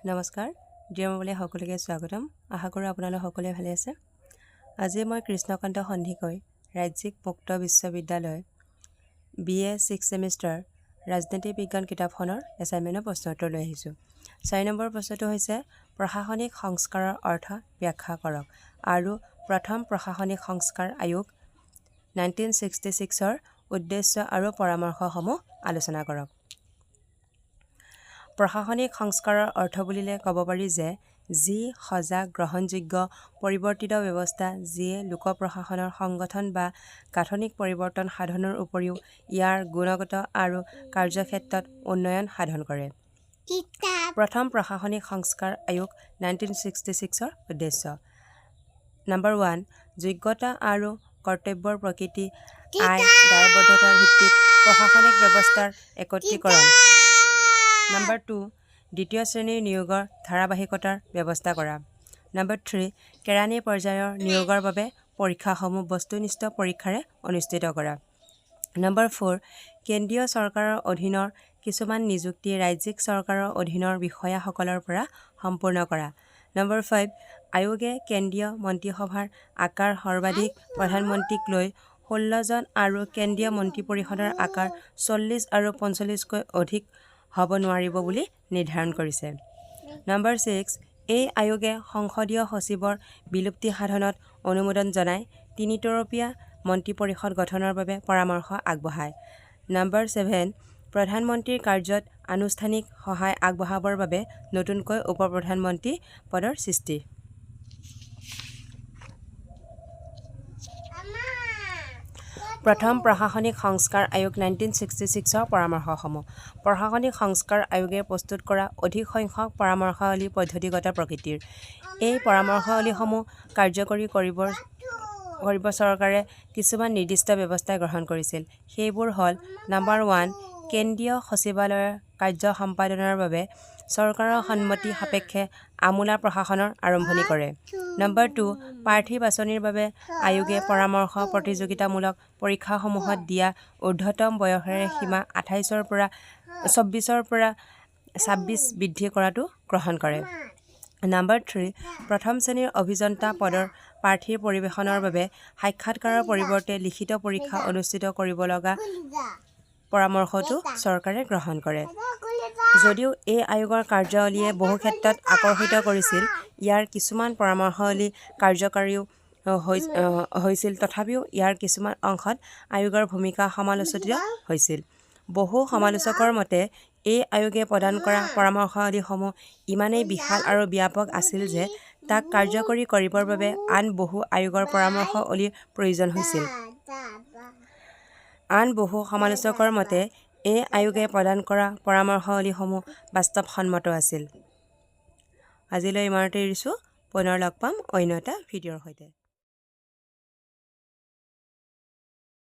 নমস্কাৰ ডিএমলৈ সকলোকে স্বাগতম আশা কৰোঁ আপোনালোক সকলোৱে ভালে আছে আজি মই কৃষ্ণকান্ত সন্ধিকৈ ৰাজ্যিক মুক্ত বিশ্ববিদ্যালয় BA 6 সেমিষ্টাৰ ৰাজনীতি বিজ্ঞান কিতাপখনৰ এছাইনমেণ্টৰ প্ৰশ্নোত্তৰ লৈ আহিছোঁ 4 নম্বৰ প্ৰশ্নটো হৈছে প্ৰশাসনিক সংস্কাৰৰ অৰ্থ ব্যাখ্যা কৰক আৰু প্ৰথম প্ৰশাসনিক সংস্কাৰ আয়োগ 1966 ৰ উদ্দেশ্য আৰু পৰামৰ্শসমূহ আলোচনা কৰক প্ৰশাসনিক সংস্কাৰৰ অৰ্থ বুলিলে ক'ব পাৰি যে যি সজাগ গ্ৰহণযোগ্য পৰিৱৰ্তিত ব্যৱস্থা যিয়ে লোক প্ৰশাসনৰ সংগঠন বা গাঠনিক পৰিৱৰ্তন সাধনৰ উপৰিও ইয়াৰ গুণগত আৰু কাৰ্যক্ষেত্ৰত উন্নয়ন সাধন কৰে প্ৰথম প্ৰশাসনিক সংস্কাৰ আয়োগ 1966 ৰ উদ্দেশ্য নম্বৰ 1 যোগ্যতা আৰু কৰ্তব্যৰ প্ৰকৃতি আইন দায়বদ্ধতাৰ ভিত্তিত প্ৰশাসনিক ব্যৱস্থাৰ একত্ৰীকৰণ নম্বৰ 2 দ্বিতীয় শ্ৰেণীৰ নিয়োগৰ ধাৰাবাহিকতাৰ ব্যৱস্থা কৰা নম্বৰ 3 কেৰাণী পৰ্যায়ৰ নিয়োগৰ বাবে পৰীক্ষাসমূহ বস্তুনিষ্ঠ পৰীক্ষাৰে অনুষ্ঠিত কৰা নম্বৰ 4 কেন্দ্ৰীয় চৰকাৰৰ অধীনৰ কিছুমান নিযুক্তি ৰাজ্যিক চৰকাৰৰ অধীনৰ বিষয়াসকলৰ পৰা সম্পূৰ্ণ কৰা নম্বৰ 5 আয়োগে কেন্দ্ৰীয় মন্ত্ৰীসভাৰ আকাৰ সৰ্বাধিক প্ৰধানমন্ত্ৰীক লৈ 16 জন আৰু কেন্দ্ৰীয় মন্ত্ৰী পৰিষদৰ আকাৰ 40 আৰু 45কৈ অধিক হ'ব নোৱাৰিব বুলি নিৰ্ধাৰণ কৰিছে নম্বৰ 6 এই আয়োগে সংসদীয় সচিবৰ বিলুপ্তি সাধনত অনুমোদন জনাই 3 তৰপীয়া মন্ত্ৰী পৰিষদ গঠনৰ বাবে পৰামৰ্শ আগবঢ়ায় নম্বৰ 7 প্ৰধানমন্ত্ৰীৰ কাৰ্যত আনুষ্ঠানিক সহায় আগবঢ়াবৰ বাবে নতুনকৈ উপ প্ৰধানমন্ত্ৰী পদৰ সৃষ্টি প্ৰথম প্ৰশাসনিক সংস্কাৰ আয়োগ 1966 ৰ পৰামৰ্শসমূহ প্ৰশাসনিক সংস্কাৰ আয়োগে প্ৰস্তুত কৰা অধিক সংখ্যক পৰামৰ্শাৱলী পদ্ধতিগত প্ৰকৃতিৰ এই পৰামৰ্শাৱলীসমূহ কাৰ্যকৰী কৰিব চৰকাৰে কিছুমান নিৰ্দিষ্ট ব্যৱস্থা গ্ৰহণ কৰিছিল সেইবোৰ হ'ল নম্বৰ 1 কেন্দ্ৰীয় সচিবালয়ৰ কাৰ্য সম্পাদনৰ বাবে চৰকাৰৰ সন্মতি সাপেক্ষে আমোলা প্ৰশাসনৰ আৰম্ভণি কৰে নম্বৰ 2 প্ৰাৰ্থী বাছনিৰ বাবে আয়োগে পৰামৰ্শ প্ৰতিযোগিতামূলক পৰীক্ষাসমূহত দিয়া ঊৰ্ধ্বতম বয়সেৰে সীমা 28ৰ পৰা 24ৰ পৰা 26 বৃদ্ধি কৰাটো গ্ৰহণ কৰে নম্বৰ 3 প্ৰথম শ্ৰেণীৰ অভিযন্তা পদৰ প্ৰাৰ্থীৰ পৰিৱেশনৰ বাবে সাক্ষাৎকাৰৰ পৰিৱৰ্তে লিখিত পৰীক্ষা অনুষ্ঠিত কৰিব লগা পৰামৰ্শটো চৰকাৰে গ্ৰহণ কৰে যদিও এই আয়োগৰ কাৰ্যাৱলীয়ে বহু ক্ষেত্ৰত আকৰ্ষিত কৰিছিল ইয়াৰ কিছুমান পৰামৰ্শাৱলী কাৰ্যকাৰীও হৈছিল তথাপিও ইয়াৰ কিছুমান অংশত আয়োগৰ ভূমিকা সমালোচিত হৈছিল বহু সমালোচকৰ মতে এই আয়োগে প্ৰদান কৰা পৰামৰ্শাৱলীসমূহ ইমানেই বিশাল আৰু ব্যাপক আছিল যে তাক কাৰ্যকৰী কৰিবৰ বাবে আন বহু আয়োগৰ পৰামৰ্শাৱলীৰ প্ৰয়োজন হৈছিল আন বহু সমালোচকৰ মতে এই আয়োগে প্ৰদান কৰা পৰামৰ্শাৱলীসমূহ বাস্তৱসন্মত আছিল আজিলৈ ইমানতে এৰিছোঁ পুনৰ লগ পাম অন্য এটা ভিডিঅ'ৰ সৈতে